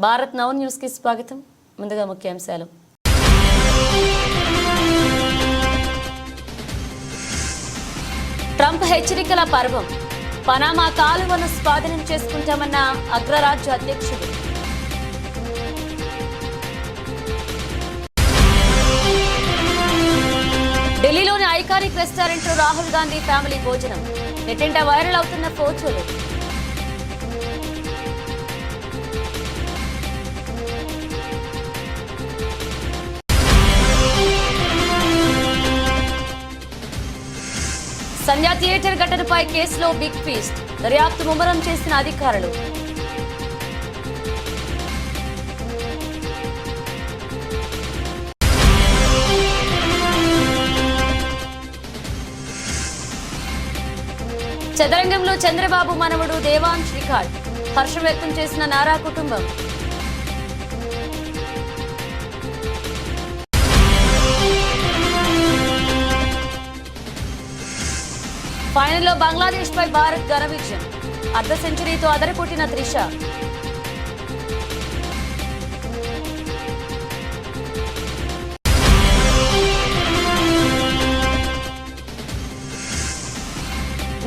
Bharat now news కి స్వాగతం. ముందుగా ముఖ్యాంశాలు. ట్రంప్ హెచ్చరికల పర్వం. పనామా కాలువను స్వాధీనం చేసుకుంటామన్న అగ్రరాజ్య అధ్యక్షుడు. ఢిల్లీలోని ఐకానిక్ రెస్టారెంట్ లో రాహుల్ గాంధీ ఫ్యామిలీ భోజనం. నెట్టింట వైరల్ అవుతున్న ఫోటోలు. సంధ్యా థియేటర్ ఘటనపై కేసులో బిగ్ ట్విస్ట్. దర్యాప్తు ముమ్మరం చేసిన అధికారులు. చదరంగంలో చంద్రబాబు మనవడు దేవాంశ్ రికార్డ్. హర్షం వ్యక్తం చేసిన నారా కుటుంబం. ఫైనల్లో బంగ్లాదేశ్ పై భారత్ ఘన విజయం. అర్ధ సెంచరీతో అదరకొట్టిన త్రిష.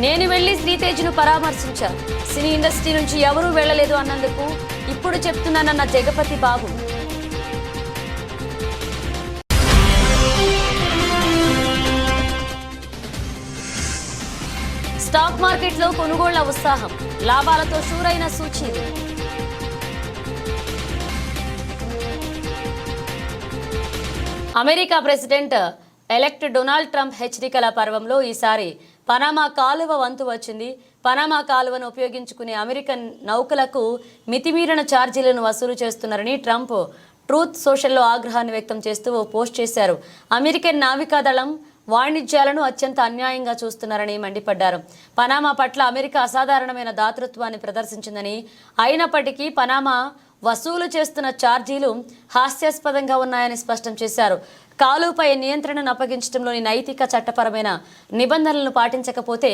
నేను వెళ్లి శ్రీతేజ్ను పరామర్శించా. సినీ ఇండస్ట్రీ నుంచి ఎవరూ వెళ్లలేదు అన్నందుకు ఇప్పుడు చెప్తున్నానన్న జగపతి బాబు. స్టాక్ మార్కెట్లో కొనుగోళ్ల ఉత్సాహం. లాభాలతో షూరైన సూచీలు. America president elect Donald Trump హెచ్చరికల పర్వంలో ఈసారి పనామా కాలువ వంతు వచ్చింది. పనామా కాలువను ఉపయోగించుకునే అమెరికన్ నౌకలకు మితిమీరిన ఛార్జీలను వసూలు చేస్తున్నారని ట్రంప్ ట్రూత్ సోషల్లో ఆగ్రహాన్ని వ్యక్తం చేస్తూ ఓ పోస్ట్ చేశారు. అమెరికన్ నావికాదళం వాణిజ్యాలను అత్యంత అన్యాయంగా చూస్తున్నారని మండిపడ్డారు. పనామా పట్ల అమెరికా అసాధారణమైన దాతృత్వాన్ని ప్రదర్శించిందని, అయినప్పటికీ పనామా వసూలు చేస్తున్న ఛార్జీలు హాస్యాస్పదంగా ఉన్నాయని స్పష్టం చేశారు. కాలువపై నియంత్రణను అప్పగించడంలోని నైతిక చట్టపరమైన నిబంధనలను పాటించకపోతే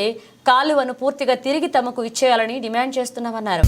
కాలువను పూర్తిగా తిరిగి తమకు ఇచ్చేయాలని డిమాండ్ చేస్తున్నామన్నారు.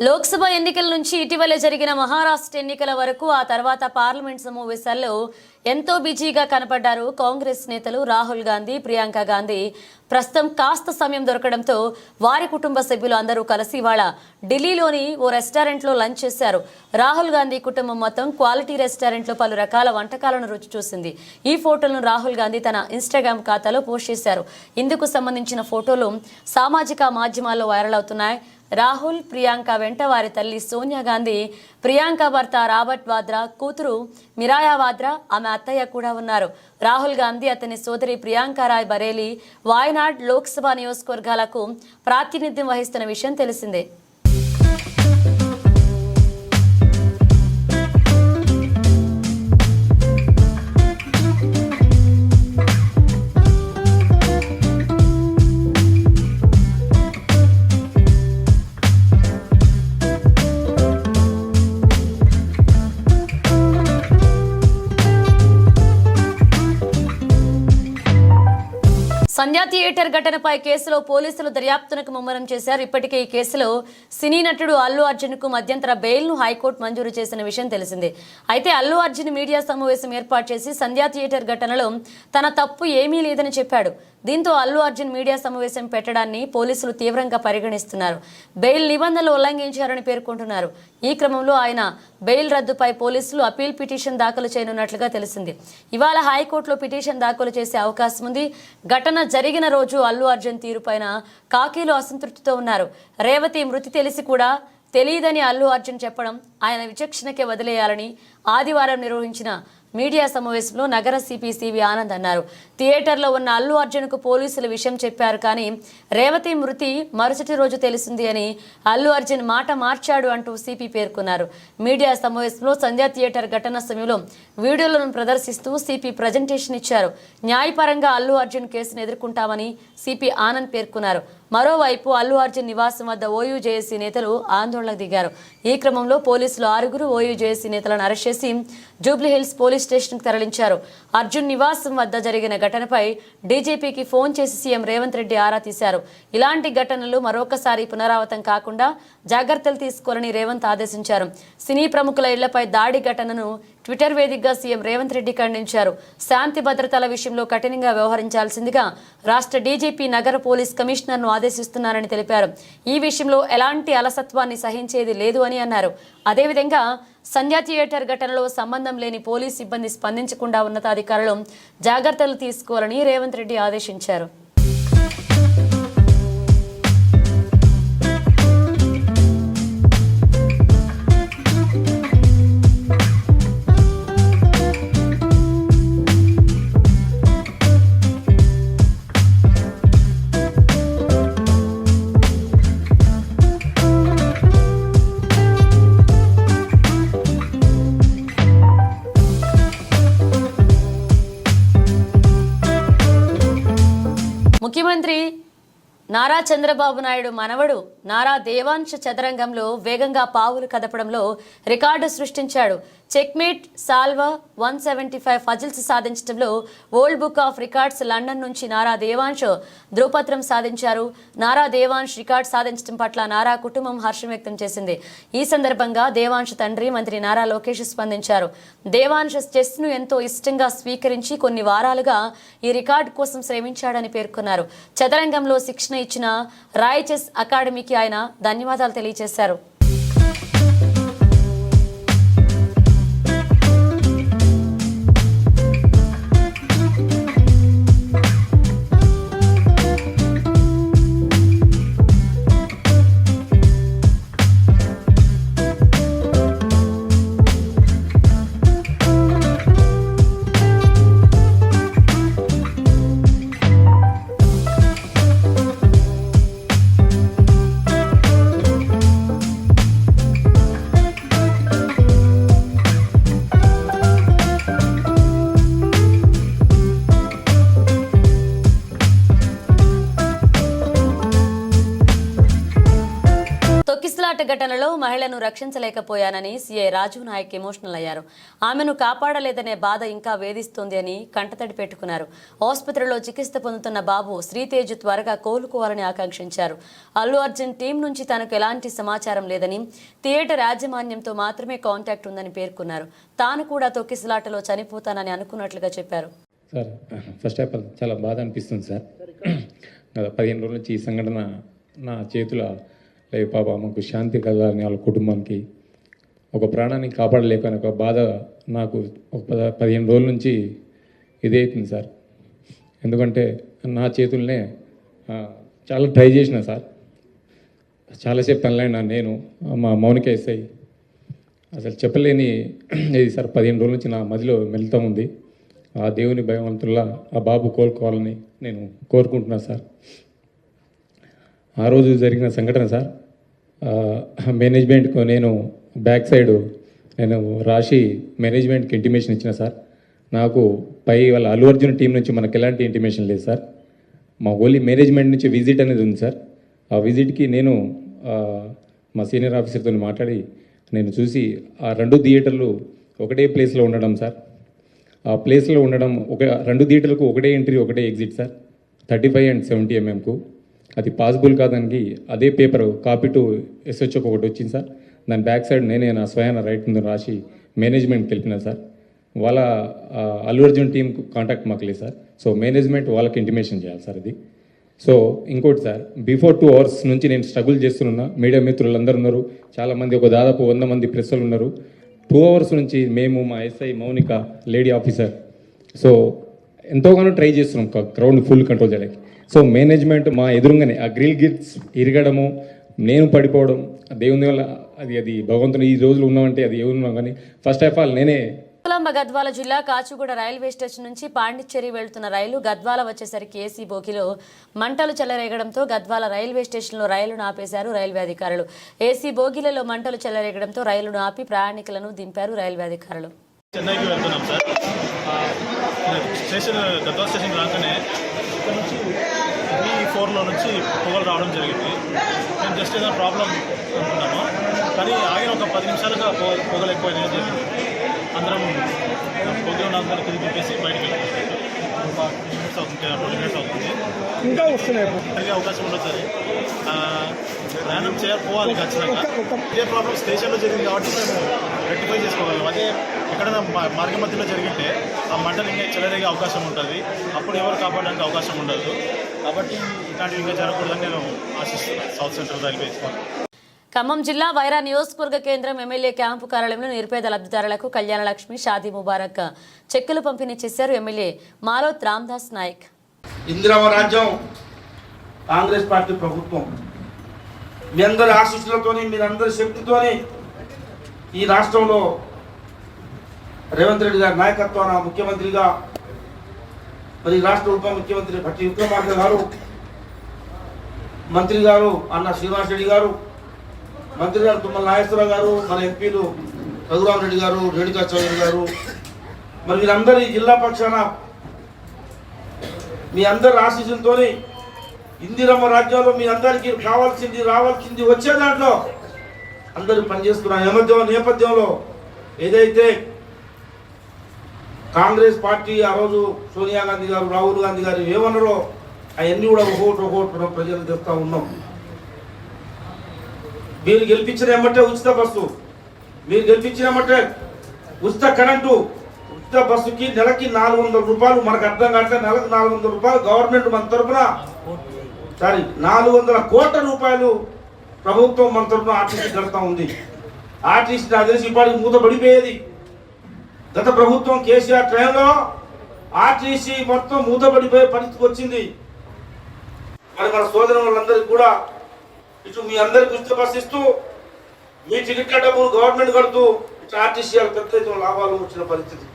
లోక్సభ ఎన్నికల నుంచి ఇటీవలే జరిగిన మహారాష్ట్ర ఎన్నికల వరకు, ఆ తర్వాత పార్లమెంట్ సమావేశాల్లో ఎంతో బిజీగా కనపడ్డారు కాంగ్రెస్ నేతలు రాహుల్ గాంధీ, ప్రియాంక గాంధీ. ప్రస్తుతం కాస్త సమయం దొరకడంతో వారి కుటుంబ సభ్యులు అందరూ కలిసి ఇవాళ ఢిల్లీలోని ఓ రెస్టారెంట్లో లంచ్ చేశారు. రాహుల్ గాంధీ కుటుంబం మొత్తం క్వాలిటీ రెస్టారెంట్లో పలు రకాల వంటకాలను రుచి చూసింది. ఈ ఫోటోలను రాహుల్ గాంధీ తన ఇన్స్టాగ్రామ్ ఖాతాలో పోస్ట్ చేశారు. ఇందుకు సంబంధించిన ఫోటోలు సామాజిక మాధ్యమాల్లో వైరల్ అవుతున్నాయి. రాహుల్, ప్రియాంక వెంట వారి తల్లి సోనియా గాంధీ, ప్రియాంక భర్త రాబర్ట్ వాద్రా, కూతురు మిరాయా వాద్రా, ఆమె అత్తయ్య కూడా ఉన్నారు. రాహుల్ గాంధీ అతని సోదరి ప్రియాంక రాయ్ బరేలీ, వాయనాడ్ లోక్సభ నియోజకవర్గాలకు ప్రాతినిధ్యం వహిస్తున్న విషయం తెలిసిందే. సంధ్యా థియేటర్ ఘటనపై కేసులో పోలీసులు దర్యాప్తునకు ముమ్మరం చేశారు. ఇప్పటికే ఈ కేసులో సినీ నటుడు అల్లు అర్జున్కు మధ్యంతర బెయిల్ను హైకోర్టు మంజూరు చేసిన విషయం తెలిసిందే. అయితే అల్లు అర్జున్ మీడియా సమావేశం ఏర్పాటు చేసి సంధ్యా థియేటర్ ఘటనలో తన తప్పు ఏమీ లేదని చెప్పాడు. దీంతో అల్లు అర్జున్ మీడియా సమావేశం పెట్టడాన్ని పోలీసులు తీవ్రంగా పరిగణిస్తున్నారు. బెయిల్ నిబంధనలు ఉల్లంఘించారని పేర్కొంటున్నారు. ఈ క్రమంలో ఆయన బెయిల్ రద్దుపై పోలీసులు అపీల్ పిటిషన్ దాఖలు చేయనున్నట్లుగా తెలిసింది. ఇవాళ హైకోర్టులో పిటిషన్ దాఖలు చేసే అవకాశం ఉంది. ఘటన జరిగిన రోజు అల్లు అర్జున్ తీరుపైన కాకీలు అసంతృప్తితో ఉన్నారు. రేవతి మృతి తెలిసి కూడా తెలియదని అల్లు అర్జున్ చెప్పడం ఆయన విచక్షణకే వదిలేయాలని ఆదివారం నిర్వహించిన మీడియా సమావేశంలో నగర సిపి సివి ఆనంద్ అన్నారు. థియేటర్లో ఉన్న అల్లు అర్జున్కు పోలీసులు విషయం చెప్పారు, కానీ రేవతి మృతి మరుసటి రోజు తెలిసింది అని అల్లు అర్జున్ మాట మార్చాడు అంటూ సిపి పేర్కొన్నారు. మీడియా సమావేశంలో సంధ్యా థియేటర్ ఘటన సమయంలో వీడియోలను ప్రదర్శిస్తూ సిపి ప్రజెంటేషన్ ఇచ్చారు. న్యాయపరంగా అల్లు అర్జున్ కేసును ఎదుర్కొంటామని సిపి ఆనంద్ పేర్కొన్నారు. మరోవైపు అల్లు అర్జున్ నివాసం వద్ద ఓయూ జేఏసీ నేతలు ఆందోళనకు దిగారు. ఈ క్రమంలో పోలీసులు 6 ఓయూ జేఏసీ నేతలను అరెస్ట్ చేసి జూబ్లీహిల్స్ పోలీస్ స్టేషన్కు తరలించారు. అర్జున్ నివాసం వద్ద జరిగిన ఘటనపై డీజీపీకి ఫోన్ చేసి సీఎం రేవంత్ రెడ్డి ఆరా తీశారు. ఇలాంటి ఘటనలు మరొకసారి పునరావృతం కాకుండా జాగ్రత్తలు తీసుకోవాలని రేవంత్ ఆదేశించారు. సినీ ప్రముఖుల ఇళ్లపై దాడి ఘటనను ట్విట్టర్ వేదికగా సీఎం రేవంత్ రెడ్డి ఖండించారు. శాంతి భద్రతల విషయంలో కఠినంగా వ్యవహరించాల్సిందిగా రాష్ట్ర డీజీపీ నగర పోలీస్ కమిషనర్ను ఆదేశిస్తున్నారని తెలిపారు. ఈ విషయంలో ఎలాంటి అలసత్వాన్ని సహించేది లేదు అని అన్నారు. అదేవిధంగా సంధ్యా థియేటర్ ఘటనలో సంబంధం లేని పోలీస్ సిబ్బంది స్పందించకుండా ఉన్నతాధికారులు జాగ్రత్తలు తీసుకోవాలని రేవంత్ రెడ్డి ఆదేశించారు. ముఖ్యమంత్రి నారా చంద్రబాబు నాయుడు మనవడు నారా దేవాంశ్ చదరంగంలో వేగంగా పావులు కదపడంలో రికార్డు సృష్టించాడు. చెక్మేట్ సాల్వా 175 ఫజిల్స్ సాధించడంలో world book of records London నుంచి నారా దేవాంశ్ ధృవపత్రం సాధించారు. నారా దేవాంశ్ రికార్డు సాధించడం పట్ల నారా కుటుంబం హర్షం వ్యక్తం చేసింది. ఈ సందర్భంగా దేవాంశ్ తండ్రి మంత్రి నారా లోకేష్ స్పందించారు. దేవాంశ్ చెస్ను ఎంతో ఇష్టంగా స్వీకరించి కొన్ని వారాలుగా ఈ రికార్డు కోసం శ్రమించాడని పేర్కొన్నారు. చదరంగంలో శిక్షణ ఇచ్చిన రాయ్ చెస్ అకాడమీకి ఆయన ధన్యవాదాలు తెలియజేశారు. తొక్కిసలాట ఘటనలో మహిళను రక్షించలేకపోయానని సీఐ రాజు నాయక్ ఎమోషనల్ అయ్యారు. ఆమెను కాపాడలేదనే బాధ ఇంకా వేధిస్తోంది అని కంటతడి పెట్టుకున్నారు. ఆసుపత్రిలో చికిత్స పొందుతున్న బాబు శ్రీతేజ్ త్వరగా కోలుకోవాలని ఆకాంక్షించారు. అల్లు అర్జున్ టీం నుంచి తనకు ఎలాంటి సమాచారం లేదని, థియేటర్ యాజమాన్యంతో మాత్రమే కాంటాక్ట్ ఉందని పేర్కొన్నారు. తాను కూడా తొక్కిసలాటలో చనిపోతానని అనుకున్నట్లుగా చెప్పారు. సార్, ఫస్ట్ ఆఫ్ ఆల్ చాలా బాధ అనిపిస్తుంది సార్. 15 రోజుల నుంచి ఈ సంఘటన నా చేతుల లేదు. పాప మాకు శాంతి కలగాలని వాళ్ళ కుటుంబానికి ఒక ప్రాణాన్ని కాపాడలేకపోయిన ఒక బాధ నాకు ఒక 15 రోజుల నుంచి ఇదే అవుతుంది సార్. ఎందుకంటే నా చేతుల్నే చాలా ట్రై చేసిన సార్. చాలాసేపు తనలైనా నేను మా మౌనిక ఎస్ఐ అసలు చెప్పలేని ఇది సార్. 15 రోజుల నుంచి నా మదిలో మెలుతా ఉంది. ఆ దేవుని భగవంతుల్లా ఆ బాబు కోలుకోవాలని నేను కోరుకుంటున్నాను సార్. ఆ రోజు జరిగిన సంఘటన సార్, మేనేజ్మెంట్కు నేను బ్యాక్ సైడ్ నేను రాసి మేనేజ్మెంట్కి ఇంటిమేషన్ ఇచ్చిన సార్. నాకు పై వాళ్ళ అల్లు అర్జున్ టీం నుంచి మనకు ఎలాంటి ఇంటిమేషన్ లేదు సార్. మా ఓన్లీ మేనేజ్మెంట్ నుంచి విజిట్ అనేది ఉంది సార్. ఆ విజిట్కి నేను మా సీనియర్ ఆఫీసర్తో మాట్లాడి నేను చూసి ఆ 2 థియేటర్లు ఒకటే ప్లేస్లో ఉండడం సార్. ఆ ప్లేస్లో ఉండడం 2 థియేటర్లకు ఒకటే ఎంట్రీ ఒకటే ఎగ్జిట్ సార్. 35 and 70 mm అది పాసిబుల్ కాదానికి అదే పేపర్ కాపీ టు SHOకి ఒకటి వచ్చింది సార్. దాని బ్యాక్ సైడ్ నేనే నా స్వయాన రైట్ ముందు రాసి మేనేజ్మెంట్కి వెళ్ళినా సార్. వాళ్ళ అల్లు అర్జున్ టీం కాంటాక్ట్ మాకు లేదు సార్. సో మేనేజ్మెంట్ వాళ్ళకి ఇంటిమేషన్ చేయాలి సార్ ఇది. సో ఇంకోటి సార్, బిఫోర్ 2 hours నుంచి నేను స్ట్రగుల్ చేస్తున్నా. మీడియా మిత్రులందరూ ఉన్నారు, చాలామంది, ఒక దాదాపు 100 మంది ప్రెస్సులు ఉన్నారు. 2 hours నుంచి మేము, మా SI Mounika lady officer, so ఎంతోగానో ట్రై చేస్తున్నాం క్రౌడ్ ఫుల్ కంట్రోల్ చేయడానికి. సో మేనేజ్మెంట్ మా ఎదురుగానే ఆ గ్రిల్ గిట్స్ ఇరగడము, నేను పడిపోవడం, దేవుని వల్ల అది భగవంతుని ఈ రోజులు ఉన్నామంటే అది ఎవరున్నాం. కానీ ఫస్ట్ ఆఫ్ ఆల్ నేనే కొలంబ గద్వాల జిల్లా కాచిగూడ రైల్వే స్టేషన్ నుంచి పాండిచ్చేరి వెళ్తున్న రైలు గద్వాల వచ్చేసరికి ఏసీ బోగిలో మంటలు చెలరేగడంతో గద్వాల రైల్వే స్టేషన్లో రైలును ఆపేశారు రైల్వే అధికారులు. ఏసీ బోగిలలో మంటలు చెలరేగడంతో రైలును ఆపి ప్రయాణికులను దింపారు రైల్వే అధికారులు. చెన్నైకి వెళ్తున్నాం సార్. స్టేషన్ గద్వాల స్టేషన్ రాగానే ఇక్కడ నుంచి B4లో నుంచి పొగలు రావడం జరిగింది. మేము జస్ట్ ఏదైనా ప్రాబ్లం అనుకున్నాము, కానీ ఆగిన ఒక 10 నిమిషాలుగా పొగలు ఎక్కువైనాయి జరిగింది. అందరం పొగలు ఉన్న అందరికీ దింపేసి బయటకు వెళ్ళిపోతాం. 2 minutes అవుతుంది, ఇంకా వస్తున్నాయి. జరిగే అవకాశం ఉండదు సార్. ప్రయాణం పోవాలి ఖచ్చితంగా. ఇదే ప్రాబ్లం స్టేషన్లో జరిగింది కాబట్టి మేము రెక్టిఫై చేసుకోగలం. అదే ఎక్కడైనా మార్గ మధ్యలో జరిగితే ఆ మంటలు ఇంకా చెలరేగే అవకాశం ఉంటుంది, అప్పుడు ఎవరు కాపాడడానికి అవకాశం ఉండదు. కాబట్టి ఇట్లాంటివి ఇంకా జరగకూడదని నేను ఆశిస్తున్నాను. South central railway. ఖమ్మం జిల్లా వైరా నియోజకవర్గ కేంద్రం ఎమ్మెల్యే క్యాంపు కార్యాలయంలో నిరుపేద లబ్ధిదారులకు కళ్యాణ లక్ష్మి, షాదీ ముబారక్ చెక్కులు పంపిణీ చేశారు ఎమ్మెల్యే మాలోత్ రామ్దాస్ నాయక్. ఇందిరమ్మ రాజ్యం, కాంగ్రెస్ పార్టీ ప్రభుత్వం, మీ అందరి ఆశీస్సులతోని, మీరందరి శక్తితోని ఈ రాష్ట్రంలో రేవంత్ రెడ్డి గారి నాయకత్వాన ముఖ్యమంత్రిగా, మరి రాష్ట్ర ఉప ముఖ్యమంత్రి భట్టి విక్రమార్క గారు, మంత్రి గారు అన్న శ్రీనివాస్ రెడ్డి గారు, మంత్రి గారు తుమ్మల నాగేశ్వరరావు గారు, మన ఎంపీలు రఘురామరెడ్డి గారు, రేణుకా చౌదరి గారు, మరి వీరందరి జిల్లా పక్షాన మీ అందరి ఆశీస్సులతో ఇందిరమ్మ రాజ్యంలో మీ అందరికీ కావాల్సింది, రావాల్సింది వచ్చే దాంట్లో అందరూ పనిచేస్తున్న నేపథ్యంలో ఏదైతే కాంగ్రెస్ పార్టీ ఆ రోజు సోనియా గాంధీ గారు, రాహుల్ గాంధీ గారు ఏమన్నారో అవన్నీ కూడా ఒకటి ప్రజలు తెస్తా ఉన్నాం. మీరు గెలిపించిన ఏమంటే ఉచిత బస్సు, మీరు గెలిపించిన ఏమంటే ఉచిత కరెంటు, ఉచిత బస్సుకి నెలకి 400 రూపాయలు. మనకు అర్థం కావట్లే, నెలకు 400 రూపాయలు గవర్నమెంట్ మన తరఫున, 400 కోట్ల రూపాయలు ప్రభుత్వం మన తరఫున ఆర్టీసీ కడతా ఉంది. ఆర్టీసీ నాకు తెలిసి ఇప్పటికి మూతపడిపోయేది. గత ప్రభుత్వం కేసీఆర్ టైంలో ఆర్టీసీ మొత్తం మూతపడిపోయే పరిస్థితికి వచ్చింది. మరి మన సోదరు వాళ్ళందరికీ కూడా ఇటు మీ అందరికి ఉచిత బస్సు ఇస్తూ, మీ టికెట్ల డబ్బులు గవర్నమెంట్ కడుతూ, ఇటు ఆర్టీసీ పెద్ద ఎత్తున లాభాలు వచ్చిన పరిస్థితి.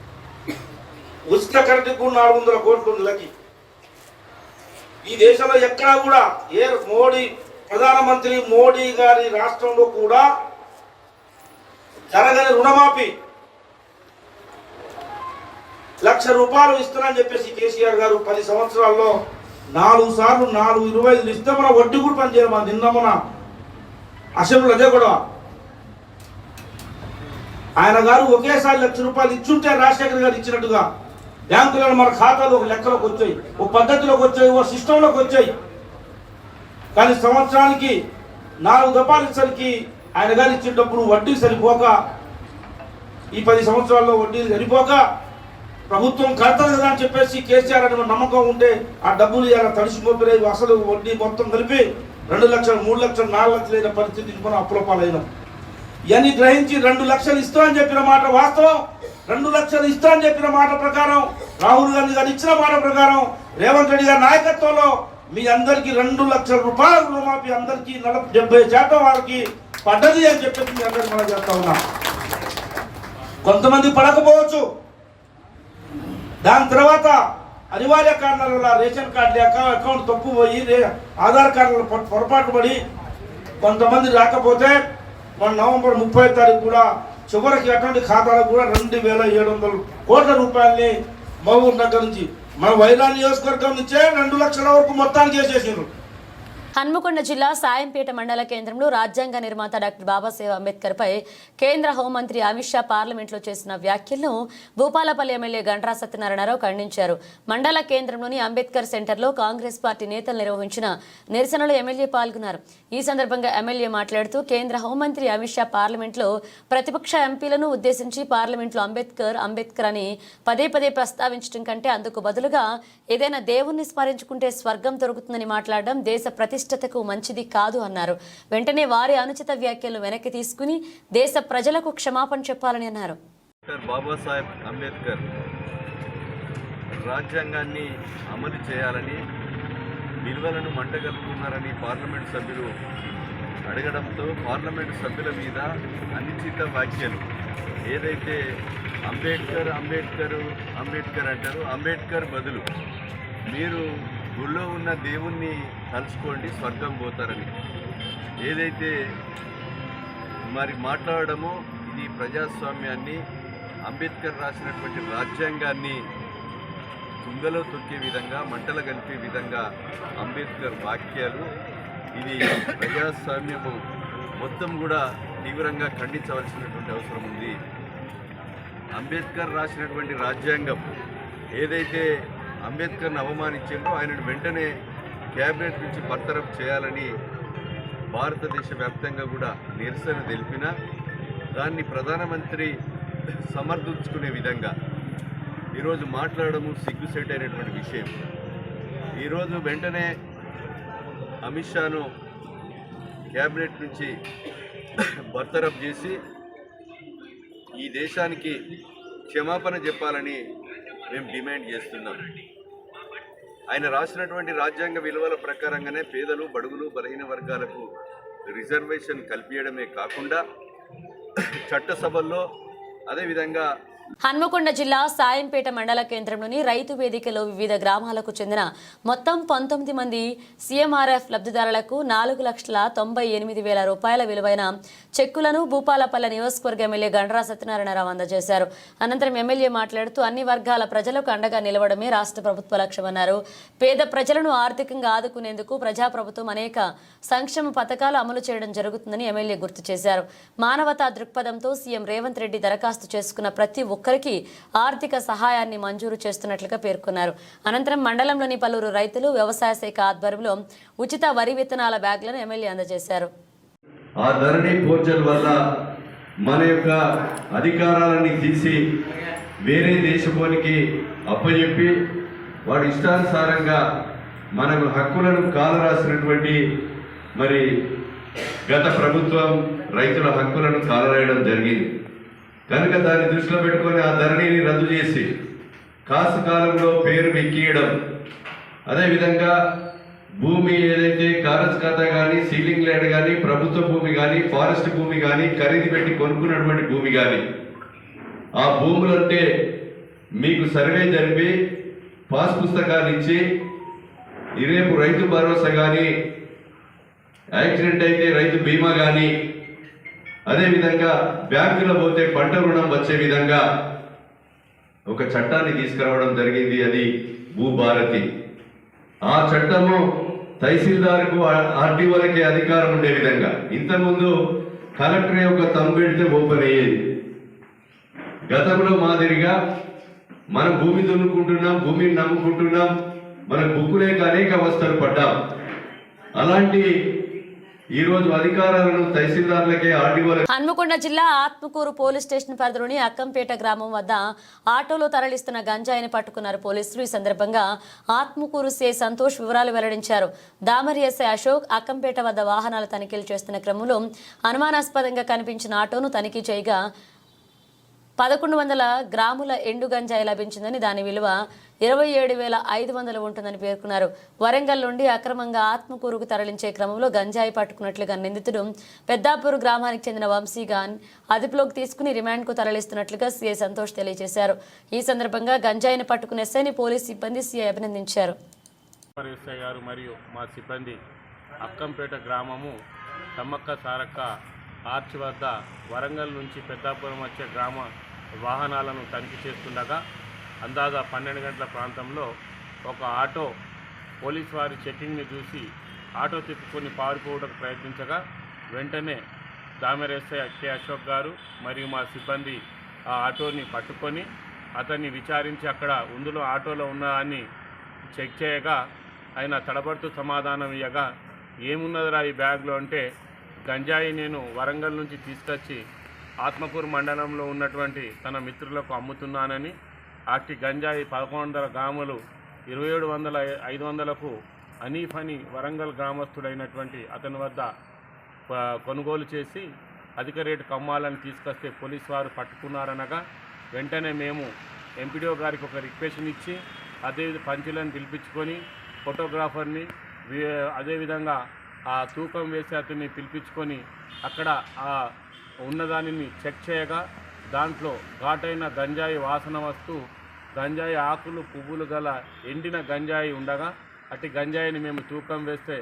ఉచిత కరెంటుకు కూడా 400 కోట్లు నెలకి. ఈ దేశంలో ఎక్కడా కూడా ప్రధానమంత్రి మోడీ గారి రాష్ట్రంలో కూడా జరగని రుణమాఫీ, 1,00,000 రూపాయలు ఇస్తానని చెప్పేసి కేసీఆర్ గారు 10 సంవత్సరాల్లో 4 సార్లు 4.25 ఇస్తే మన వడ్డీ కూడా పనిచేయాలి. మన నిన్న మన అసెంబ్లీ అదే కూడా ఆయన గారు ఒకేసారి 1,00,000 రూపాయలు ఇచ్చుంటే రాజశేఖర్ గారు ఇచ్చినట్టుగా బ్యాంకులలో మన ఖాతాలు ఒక లెక్కలోకి వచ్చాయి, ఒక పద్ధతిలోకి వచ్చాయి, ఒక సిస్టంలోకి వచ్చాయి. కానీ సంవత్సరానికి 4 దఫాలు ఇచ్చరికి ఆయన గారు ఇచ్చేటప్పుడు వడ్డీ సరిపోక, ఈ 10 సంవత్సరాల్లో వడ్డీ సరిపోక ప్రభుత్వం కడతది కదా అని చెప్పేసి కేసీఆర్ అని నమ్మకం ఉంటే ఆ డబ్బులు ఇలా తడిసిపోయి అసలు వడ్డీ మొత్తం కలిపి 2 లక్షలు, 3 లక్షలు, 4 లక్షలు అయిన పరిస్థితి మనం అప్పుల పాలైనాం. ఇవన్నీ గ్రహించి 2 లక్షలు ఇస్తామని చెప్పిన మాట వాస్తవం. 2 లక్షలు ఇస్తామని చెప్పిన మాట ప్రకారం, రాహుల్ గాంధీ గారు ఇచ్చిన మాట ప్రకారం, రేవంత్ రెడ్డి గారి నాయకత్వంలో మీ అందరికీ 2 లక్షల రూపాయల రుణమాఫీ అందరికీ 70% వారికి పడ్డది అని చెప్పేసి మీ అందరికీ మనం చేస్తా ఉన్నాం. కొంతమంది పడకపోవచ్చు. దాని తర్వాత అనివార్య కారణాల వల్ల రేషన్ కార్డు లేక, అకౌంట్ తప్పు పోయి, ఆధార్ కార్డుల పొరపాటు పడి కొంతమంది రాకపోతే మన నవంబర్ 30వ తారీఖు కూడా చివరికి అటువంటి ఖాతాలకు కూడా 2,700 కోట్ల రూపాయలని మహబూబ్ నగర్ నుంచి, మన వైరా నియోజకవర్గం నుంచే 2 లక్షల వరకు మొత్తానికి చేసేసారు. హన్మకొండ జిల్లా సాయంపేట మండల కేంద్రంలో రాజ్యాంగ నిర్మాత డాక్టర్ బాబాసాహెబ్ అంబేద్కర్ పై కేంద్ర హోంమంత్రి అమిత్ షా పార్లమెంట్లో చేసిన వ్యాఖ్యలను భూపాలపల్లి ఎమ్మెల్యే గండ్రా సత్యనారాయణరావు ఖండించారు. మండల కేంద్రంలోని అంబేద్కర్ సెంటర్లో కాంగ్రెస్ పార్టీ నేతలు నిర్వహించిన నిరసనలో ఎమ్మెల్యే పాల్గొన్నారు. ఈ సందర్భంగా ఎమ్మెల్యే మాట్లాడుతూ కేంద్ర హోంమంత్రి అమిత్ షా పార్లమెంట్లో ప్రతిపక్ష ఎంపీలను ఉద్దేశించి పార్లమెంట్లో అంబేద్కర్ అని పదే పదే ప్రస్తావించడం కంటే అందుకు బదులుగా ఏదైనా దేవుణ్ణి స్మరించుకుంటే స్వర్గం దొరుకుతుందని మాట్లాడడం దేశ ప్రతిష్టతకు మంచిది కాదు అన్నారు. వెంటనే వారి అనుచిత వ్యాఖ్యలను వెనక్కి తీసుకుని దేశ ప్రజలకు క్షమాపణ చెప్పాలని అన్నారు. డాక్టర్ బాబాసాహెబ్ అంబేద్కర్ రాజ్యాంగాన్ని అమలు చేయాలని విలువలను మంటగలుపుతున్నారని పార్లమెంట్ సభ్యులు అడగడంతో పార్లమెంట్ సభ్యుల మీద అనుచిత వ్యాఖ్యలు ఏదైతే అంబేద్కర్ అంటారు, అంబేద్కర్ బదులు మీరు గుళ్ళో ఉన్న దేవుణ్ణి తలుచుకోండి స్వర్గం పోతారని ఏదైతే మరి మాట్లాడడమో ఇది ప్రజాస్వామ్యాన్ని, అంబేద్కర్ రాసినటువంటి రాజ్యాంగాన్ని తుంగలో తొక్కే విధంగా, మంటలు కలిపే విధంగా అంబేద్కర్ వాక్యాలు. ఇది ప్రజాస్వామ్యము మొత్తం కూడా తీవ్రంగా ఖండించవలసినటువంటి అవసరం ఉంది. అంబేద్కర్ రాసినటువంటి రాజ్యాంగం ఏదైతే అంబేద్కర్ని అవమానించిందో ఆయనను వెంటనే క్యాబినెట్ నుంచి బర్తరఫ్ చేయాలని భారతదేశ వ్యాప్తంగా కూడా నిరసన తెలిపిన దాన్ని ప్రధానమంత్రి సమర్థించుకునే విధంగా ఈరోజు మాట్లాడము సిగ్గుసేట్ అయినటువంటి విషయం. ఈరోజు వెంటనే అమిత్ షాను క్యాబినెట్ నుంచి బర్తరఫ్ చేసి ఈ దేశానికి క్షమాపణ చెప్పాలని మేము డిమాండ్ చేస్తున్నాం. ఆయన రాసినటువంటి రాజ్యాంగ విలువల ప్రకారంగానే పేదలు, బడుగులు, బలహీన వర్గాలకు రిజర్వేషన్ కల్పించడమే కాకుండా చట్టసభల్లో అదేవిధంగా హన్మకొండ జిల్లా సాయంపేట మండల కేంద్రంలోని రైతు వేదికలో వివిధ గ్రామాలకు చెందిన మొత్తం 19 మంది సీఎంఆర్ఎఫ్ లబ్ధిదారులకు 4,98,000 రూపాయల విలువైన చెక్కులను భూపాలపల్లి నియోజకవర్గ ఎమ్మెల్యే గండ్రా సత్యనారాయణరావు అందజేశారు. అనంతరం ఎమ్మెల్యే మాట్లాడుతూ అన్ని వర్గాల ప్రజలకు అండగా నిలవడమే రాష్ట్ర ప్రభుత్వ లక్ష్యమన్నారు. పేద ప్రజలను ఆర్థికంగా ఆదుకునేందుకు ప్రజాప్రభుత్వం అనేక సంక్షేమ పథకాలు అమలు చేయడం జరుగుతుందని ఎమ్మెల్యే గుర్తు చేశారు. మానవతా దృక్పథంతో సీఎం రేవంత్ రెడ్డి దరఖాస్తు చేసుకున్న ప్రతి ఒక్కరికి ఆర్థిక సహాయాన్ని మంజూరు చేస్తున్నట్లుగా పేర్కొన్నారు. అనంతరం మండలంలోని పలువురు రైతులు వ్యవసాయ శాఖ ఆధ్వర్యంలో ఉచిత వరి విత్తనాల బ్యాగులను ఎమ్మెల్యే అందజేశారు. ఆ ధరణి పోర్టల్ వల్ల మన యొక్క అధికారాలని తీసి వేరే దేశపోనికి అప్పచెప్పి వాడి ఇష్టానుసారంగా మనకు హక్కులను కాలరాసినటువంటి మరి గత ప్రభుత్వం రైతుల హక్కులను కాలరాయడం జరిగింది కనుక దాన్ని దృష్టిలో పెట్టుకొని ఆ ధరణిని రద్దు చేసి కాసు కాలంలో పేరు ఎక్కియడం, అదేవిధంగా భూమి ఏదైతే కారజ్ ఖాతా కానీ, సీలింగ్ ల్యాండ్ కానీ, ప్రభుత్వ భూమి కానీ, ఫారెస్ట్ భూమి కానీ, ఖరీదు పెట్టి కొనుక్కున్నటువంటి భూమి కానీ ఆ భూములంటే మీకు సర్వే జరిపి పాస్ పుస్తకాలు ఇచ్చి రేపు రైతు భరోసా కానీ, యాక్సిడెంట్ అయితే రైతు బీమా కానీ, అదేవిధంగా బ్యాంకులో పోతే పంట రుణం వచ్చే విధంగా ఒక చట్టాన్ని తీసుకురావడం జరిగింది. అది భూభారతి. ఆ చట్టము తహసీల్దార్కు, ఆర్డీఓలకి అధికారం ఉండే విధంగా, ఇంతకుముందు కలెక్టర్ యొక్క తంబు పెడితే ఓపెన్ అయ్యేది. గతంలో మాదిరిగా మనం భూమి దున్నుకుంటున్నాం, భూమిని నమ్ముకుంటున్నాం, మన బుక్కులేక అనేక అవస్థలు పడ్డాం. అలాంటి ఈరోజు అధికారాలను తహసీల్దార్లకే, ఆర్డీఓలకే. హన్మకొండ జిల్లా ఆత్మకూరు పోలీస్ స్టేషన్ పరిధిలోని అక్కంపేట గ్రామం వద్ద ఆటోలో తరలిస్తున్న గంజాయిని పట్టుకున్నారు పోలీసులు. ఈ సందర్భంగా ఆత్మకూరు సీఐ సంతోష్ వివరాలు వెల్లడించారు. దామరి ఎస్ఐ అశోక్ అక్కంపేట వద్ద వాహనాల తనిఖీలు చేస్తున్న క్రమంలో అనుమానాస్పదంగా కనిపించిన ఆటోను తనిఖీ చేయగా 1,100 గ్రాముల ఎండు గంజాయి లభించిందని, దాని విలువ 27,500 ఉంటుందని పేర్కొన్నారు. వరంగల్ నుండి అక్రమంగా ఆత్మకూరుకు తరలించే క్రమంలో గంజాయి పట్టుకున్నట్లుగా నిందితుడు పెద్దాపూర్ గ్రామానికి చెందిన వంశీగాన్ అదుపులోకి తీసుకుని రిమాండ్కు తరలిస్తున్నట్లుగా సీఐ సంతోష్ తెలియజేశారు. ఈ సందర్భంగా గంజాయిని పట్టుకున్న ఎస్ఐని పోలీస్ సిబ్బంది సీఐ అభినందించారు. ఎస్ఐ గారు మరియు మా సిబ్బంది అక్కంపేట గ్రామము సమ్మక్క సారక్క ఆర్చ్ వద్ద వరంగల్ నుంచి పెద్దాపురం వచ్చే గ్రామ వాహనాలను తనిఖీ చేస్తుండగా అందాజా 12 గంటల ప్రాంతంలో ఒక ఆటో పోలీస్ వారి చెకింగ్ని చూసి ఆటో తిప్పుకొని పారిపోవడానికి ప్రయత్నించగా వెంటనే దామెర ఎస్ఐ కె అశోక్ గారు మరియు మా సిబ్బంది ఆ ఆటోని పట్టుకొని అతన్ని విచారించి అక్కడ అందులో ఆటోలో ఉన్నదాన్ని చెక్ చేయగా ఆయన తడబడుతూ సమాధానం ఇవ్వగా ఏమున్నదిరా ఈ బ్యాగ్లో అంటే గంజాయి నేను వరంగల్ నుంచి తీసుకొచ్చి ఆత్మకూరు మండలంలో ఉన్నటువంటి తన మిత్రులకు అమ్ముతున్నానని అట్టి గంజాయి 1100 గ్రాములు 2700-500కు హనీఫ్ అని వరంగల్ గ్రామస్తుడైనటువంటి అతని వద్ద కొనుగోలు చేసి అధిక రేటుకు అమ్మాలని తీసుకొస్తే పోలీసు వారు పట్టుకున్నారనగా వెంటనే మేము ఎంపీడీఓ గారికి ఒక రిక్వెషన్ ఇచ్చి అదే పంచులను పిలిపించుకొని ఫోటోగ్రాఫర్ని అదేవిధంగా ఆ తూకం వేసి అతన్ని పిలిపించుకొని అక్కడ ఆ ఉన్నదానిని చెక్ చేయగా దాంట్లో ఘాటైన గంజాయి వాసన వస్తూ గంజాయి ఆకులు పువ్వులు గల ఎండిన గంజాయి ఉండగా అట్టి గంజాయిని మేము తూకం వేస్తే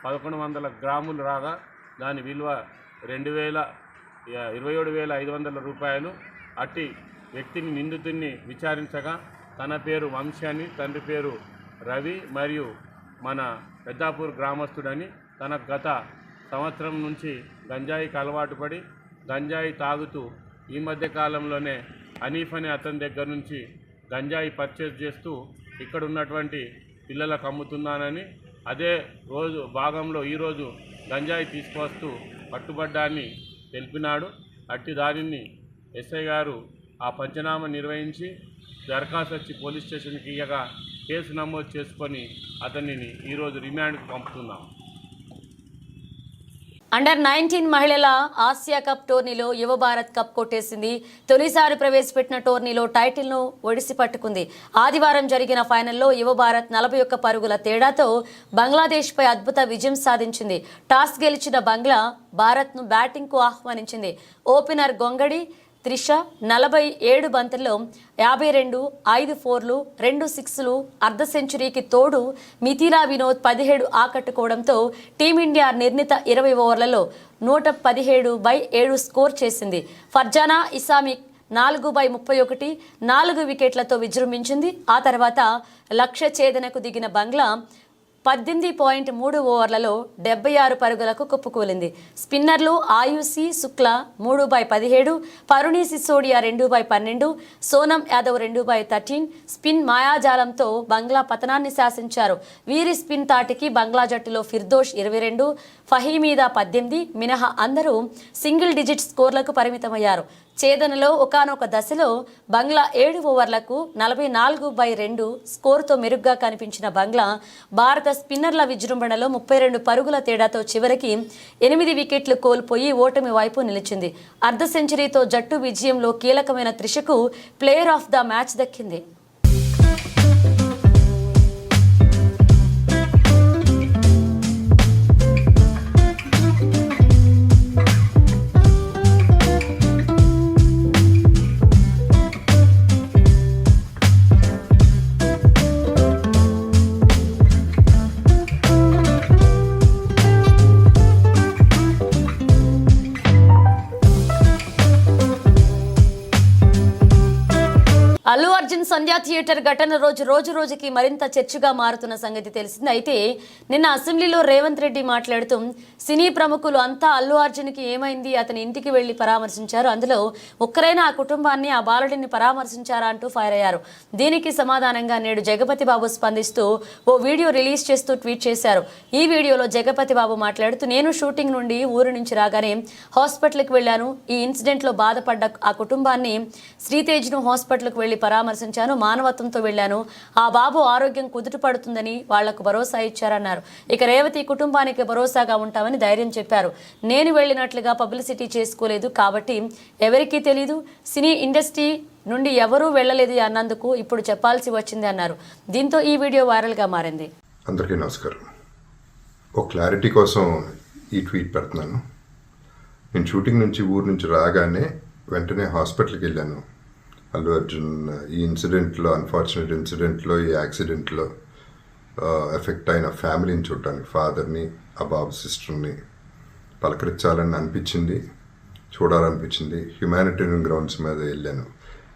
1100 గ్రాములు రాగా దాని విలువ 27,500 రూపాయలు. అట్టి వ్యక్తిని నిందితుడిని విచారించగా తన పేరు వంశీ అని, తండ్రి పేరు రవి మరియు మన పెద్దాపూర్ గ్రామస్తుడని, తన గత సంవత్సరం నుంచి గంజాయికి అలవాటు పడి గంజాయి తాగుతూ ఈ మధ్య కాలంలోనే హనీఫ్ అనే అతని దగ్గర నుంచి గంజాయి పర్చేజ్ చేస్తూ ఇక్కడ ఉన్నటువంటి పిల్లలకు అమ్ముతున్నానని అదే రోజు భాగంలో ఈరోజు గంజాయి తీసుకువస్తూ పట్టుబడ్డాన్ని తెలిపినాడు. అట్టి దానిని ఎస్ఐ గారు ఆ పంచనామా నిర్వహించి దరఖాస్తు వచ్చి పోలీస్ స్టేషన్కి ఇయ్యగా కేసు నమోదు చేసుకొని అతనిని ఈరోజు రిమాండ్కి పంపుతున్నాం. అండర్-19 మహిళల ఆసియా కప్ టోర్నీలో యువ భారత్ కప్ కొట్టేసింది. తొలిసారి ప్రవేశపెట్టిన టోర్నీలో టైటిల్ను ఒడిసి పట్టుకుంది. ఆదివారం జరిగిన ఫైనల్లో యువ భారత్ 41 పరుగుల తేడాతో బంగ్లాదేశ్పై అద్భుత విజయం సాధించింది. టాస్ గెలిచిన బంగ్లా భారత్ను బ్యాటింగ్కు ఆహ్వానించింది. ఓపెనర్ గొంగడి త్రిష 47 బంతుల్లో 52, 5 4లు, 2 6లు, అర్ధ సెంచరీకి తోడు మిథిలా వినోద్ 17 ఆకట్టుకోవడంతో టీమిండియా నిర్ణీత 20 ఓవర్లలో 117/7 స్కోర్ చేసింది. ఫర్జానా ఇస్లామిక్ 4/31 4 వికెట్లతో విజృంభించింది. ఆ తర్వాత లక్ష్య ఛేదనకు దిగిన బంగ్లా 18.3 ఓవర్లలో 76 పరుగులకు కుప్పకూలింది. స్పిన్నర్లు ఆయుషి శుక్లా 3/17, పరుణి సిసోడియా 2/12, సోనం యాదవ్ 2/13 స్పిన్ మాయాజాలంతో బంగ్లా పతనాన్ని శాసించారు. వీరి స్పిన్ తాటికి బంగ్లా జట్టులో ఫిర్దోష్ 22, ఫహీమీదా 18 మినహా అందరూ సింగిల్ డిజిట్ స్కోర్లకు పరిమితమయ్యారు. ఛేదనలో ఒకానొక దశలో బంగ్లా 7 ఓవర్లకు 44/2 స్కోరుతో మెరుగ్గా కనిపించిన బంగ్లా భారత స్పిన్నర్ల విజృంభణలో 32 పరుగుల తేడాతో చివరికి 8 వికెట్లు కోల్పోయి ఓటమి వైపు నిలిచింది. అర్ధ సెంచరీతో జట్టు విజయంలో కీలకమైన త్రిషకు ప్లేయర్ ఆఫ్ ద మ్యాచ్ దక్కింది. అల్లు అర్జున్ సంధ్యా థియేటర్ ఘటన రోజుకి మరింత చర్చగా మారుతున్న సంగతి తెలిసింది. అయితే నిన్న అసెంబ్లీలో రేవంత్ రెడ్డి మాట్లాడుతూ సినీ ప్రముఖులు అంతా అల్లు అర్జున్కి ఏమైంది, అతని ఇంటికి వెళ్లి పరామర్శించారు, అందులో ఒక్కరైనా ఆ కుటుంబాన్ని, ఆ బాలుడిని పరామర్శించారా అంటూ ఫైర్ అయ్యారు. దీనికి సమాధానంగా నేడు జగపతి బాబు స్పందిస్తూ ఓ వీడియో రిలీజ్ చేస్తూ ట్వీట్ చేశారు. ఈ వీడియోలో జగపతి బాబు మాట్లాడుతూ నేను షూటింగ్ నుండి ఊరు నుంచి రాగానే హాస్పిటల్కి వెళ్ళాను. ఈ ఇన్సిడెంట్లో బాధపడ్డ ఆ కుటుంబాన్ని శ్రీతేజ్ను హాస్పిటల్కి వెళ్లి పరామర్శించాను. మానవత్వంతో వెళ్లాను. ఆ బాబు ఆరోగ్యం కుదుటపడుతుందని వాళ్లకు భరోసా ఇచ్చారన్నారు. ఇక రేవతి కుటుంబానికి భరోసాగా ఉంటామని ధైర్యం చెప్పారు. నేను వెళ్ళినట్లుగా పబ్లిసిటీ చేసుకోలేదు కాబట్టి ఎవరికీ తెలీదు. సినీ ఇండస్ట్రీ నుండి ఎవరూ వెళ్ళలేదు అన్నందుకు ఇప్పుడు చెప్పాల్సి వచ్చింది అన్నారు. దీంతో ఈ వీడియో వైరల్గా మారింది. అందరికీ నమస్కారం. ఒక క్లారిటీ కోసం ఈ ట్వీట్ పెడుతున్నాను. నేను షూటింగ్ నుంచి ఊరు నుంచి రాగానే వెంటనే హాస్పిటల్కి వెళ్ళాను. అల్లు అర్జున్ ఈ ఇన్సిడెంట్లో, అన్ఫార్చునేట్ ఇన్సిడెంట్లో, ఈ యాక్సిడెంట్లో ఎఫెక్ట్ అయిన ఫ్యామిలీని చూడటానికి, ఫాదర్ని, ఆ బాబు సిస్టర్ని పలకరించాలని అనిపించింది, చూడాలనిపించింది. హ్యుమానిటేరియన్ గ్రౌండ్స్ మీద వెళ్ళాను.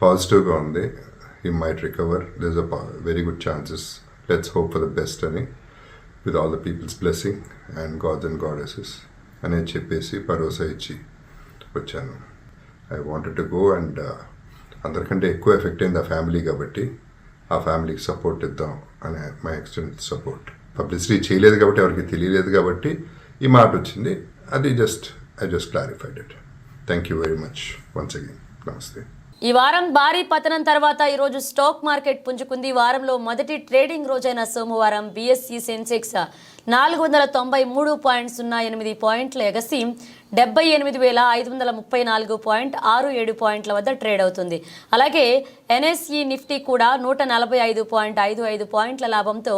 పాజిటివ్గా ఉంది. He might recover, there is a very good chances, let's hope for the best అని with all the peoples blessing and gods and goddesses అనేది చెప్పేసి భరోసా ఇచ్చి వచ్చాను. I wanted to go and అందరికంటే ఎక్కువ ఎఫెక్ట్ అయింది ఆ ఫ్యామిలీ కాబట్టి ఆ ఫ్యామిలీకి సపోర్ట్ ఇద్దాం అనే మై ఎక్స్టెంట్ సపోర్ట్. పబ్లిసిటీ చేయలేదు కాబట్టి ఎవరికి తెలియలేదు కాబట్టి ఈ మాట వచ్చింది. అది I just clarified it. Thank you very much once again. నమస్తే. ఈ వారం భారీ పతనం తర్వాత ఈరోజు స్టాక్ మార్కెట్ పుంజుకుంది. వారంలో మొదటి ట్రేడింగ్ రోజైన సోమవారం బీఎస్ఈ సెన్సెక్స్ 493.08 పాయింట్ల ఎగసి 78,534.67 పాయింట్ల వద్ద ట్రేడ్ అవుతుంది. అలాగే ఎన్ఎస్ఈ నిఫ్టీ కూడా 145.55 పాయింట్ల లాభంతో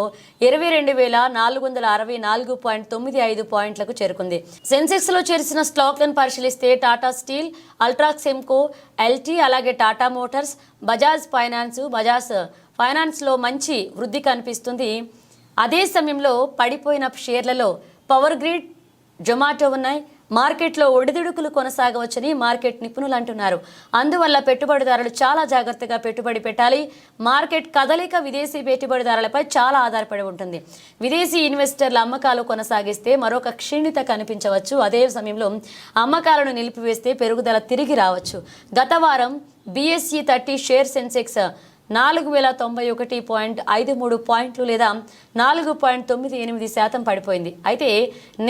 22,464.95 పాయింట్లకు చేరుకుంది. సెన్సెక్స్లో చేర్చిన స్టాక్లను పరిశీలిస్తే టాటా స్టీల్, అల్ట్రాక్స్ సెమ్కో, ఎల్టీ, అలాగే టాటా మోటార్స్, బజాజ్ ఫైనాన్స్లో మంచి వృద్ధి కనిపిస్తుంది. అదే సమయంలో పడిపోయిన షేర్లలో పవర్ గ్రిడ్, జొమాటో ఉన్నాయి. మార్కెట్లో ఒడిదుడుకులు కొనసాగవచ్చని మార్కెట్ నిపుణులు అంటున్నారు. అందువల్ల పెట్టుబడిదారులు చాలా జాగ్రత్తగా పెట్టుబడి పెట్టాలి. మార్కెట్ కదలిక విదేశీ పెట్టుబడిదారులపై చాలా ఆధారపడి ఉంటుంది. విదేశీ ఇన్వెస్టర్ల అమ్మకాలు కొనసాగిస్తే మరొక క్షీణిత కనిపించవచ్చు. అదే సమయంలో అమ్మకాలను నిలిపివేస్తే పెరుగుదల తిరిగి రావచ్చు. గత వారం బీఎస్ఈ 30 షేర్ సెన్సెక్స్ 4,091.53 పాయింట్లు లేదా 4.98% పడిపోయింది. అయితే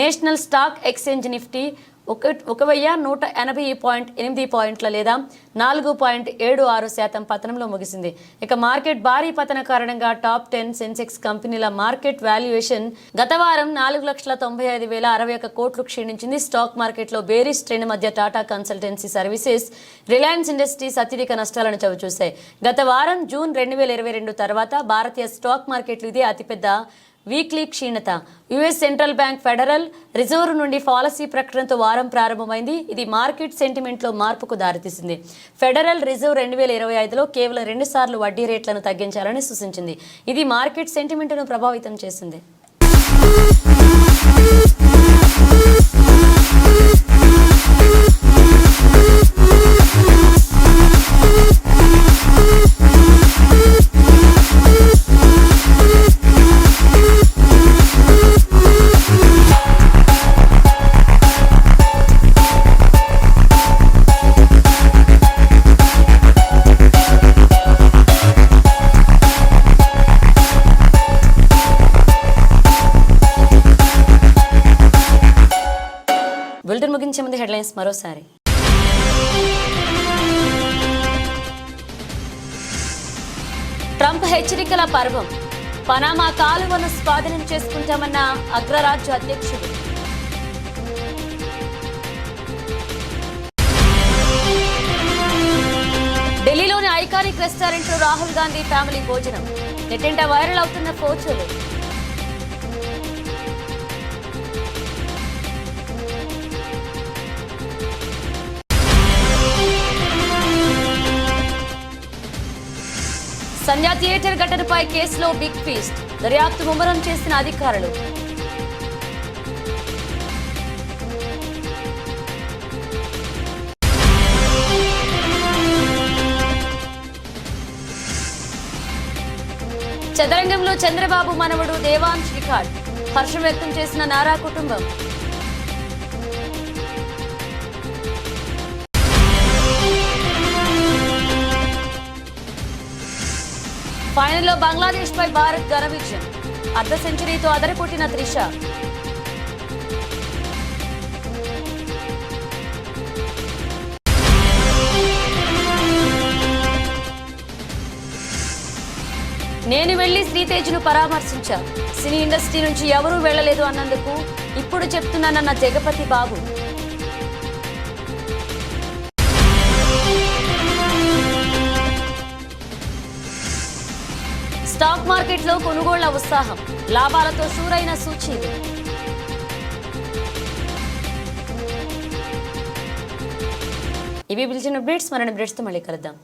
నేషనల్ స్టాక్ ఎక్స్చేంజ్ నిఫ్టీ 1,180.8 పాయింట్ల లేదా 4.76% పతనంలో ముగిసింది. ఇక మార్కెట్ భారీ పతన కారణంగా టాప్ 10 సెన్సెక్స్ కంపెనీల మార్కెట్ వాల్యుయేషన్ గత వారం 4,95,061 కోట్లు క్షీణించింది. స్టాక్ మార్కెట్లో బేరిష్ ట్రెండ్ మధ్య Tata consultancy services, Reliance industries అత్యధిక నష్టాలను చవిచూశాయి. గత వారం జూన్ 2022 తర్వాత భారతీయ స్టాక్ మార్కెట్లు ఇదే అతిపెద్ద వీక్లీ క్షీణత. US central bank federal reserve నుండి పాలసీ ప్రకటనతో వారం ప్రారంభమైంది. ఇది మార్కెట్ సెంటిమెంట్లో మార్పుకు దారితీసింది. ఫెడరల్ రిజర్వ్ 2025లో కేవలం 2 సార్లు వడ్డీ రేట్లను తగ్గించాలని సూచించింది. ఇది మార్కెట్ సెంటిమెంట్ను ప్రభావితం చేసింది. బులెటిన్ ముగించే ముందు హెడ్లైన్స్ మరోసారి. ట్రంప్ హెచ్చరికల పర్వం. పనామా కాలువను స్వాధీనం చేసుకుంటామన్న అగ్రరాజ్య అధ్యక్షుడు. ఢిల్లీలోని ఐకానిక్ రెస్టారెంట్లో రాహుల్ గాంధీ ఫ్యామిలీ భోజనం. నెట్టింట వైరల్ అవుతున్న ఫోటోలు. సంధ్యా థియేటర్ ఘటనపై కేసులో బిగ్ ఫీస్ట్. దర్యాప్తు ముమ్మరం చేసిన అధికారులు. చదరంగంలో చంద్రబాబు మనవడు దేవాంశ్ రికార్డ్. హర్షం వ్యక్తం చేసిన నారా కుటుంబం. ఫైనల్లో బంగ్లాదేశ్ పై భారత్ ఘన విజయం. అర్ధ సెంచరీతో అదరకొట్టిన త్రిష. నేను వెళ్లి శ్రీతేజ్ను పరామర్శించా. సినీ ఇండస్ట్రీ నుంచి ఎవరూ వెళ్లలేదు అన్నందుకు ఇప్పుడు చెప్తున్నానన్న జగపతి బాబు. స్టాక్ మార్కెట్లో కొనుగోళ్ల ఉత్సాహం. లాభాలతో షూరైన సూచీలు. ఇవి బులెటిన్ అప్డేట్స్. మరిన్ని అప్డేట్స్తో మళ్ళీ కలుద్దాం.